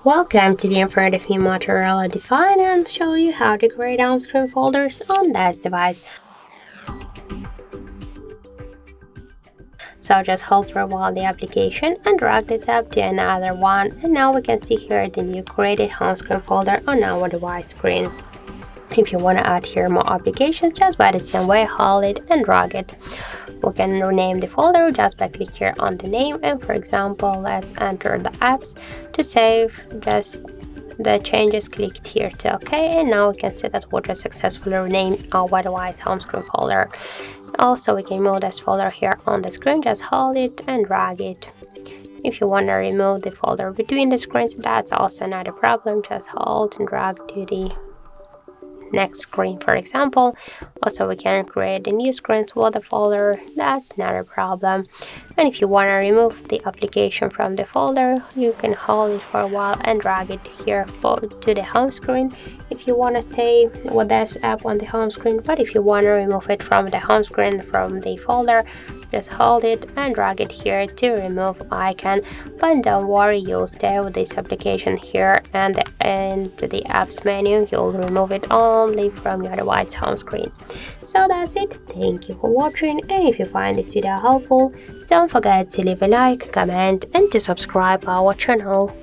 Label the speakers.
Speaker 1: Welcome to the informative MOTOROLA Defy, and show you how to create home screen folders on this device. So just hold for a while the application and drag this up to another one, and now we can see here the new created home screen folder on our device screen. If you want to add here more applications, just by the same way, hold it and drag it. We can rename the folder just by click here on the name, and for example, let's enter the apps. To save just the changes, clicked here to OK, and now we can see that we just successfully renamed our device home screen folder. Also, we can move this folder here on the screen, just hold it and drag it. If you want to remove the folder between the screens, that's also not a problem, just hold and drag to the next screen, for example. Also, we can create the new screens with the folder, that's not a problem. And if you want to remove the application from the folder, you can hold it for a while and drag it here to the home screen if you want to stay with this app on the home screen. But if you want to remove it from the home screen from the folder, just hold it and drag it here to remove icon. But don't worry, you'll stay with this application here, and into the apps menu you'll remove it only from your device home screen. So that's it. Thank you for watching, and if you find this video helpful, don't forget to leave a like, comment and to subscribe our channel.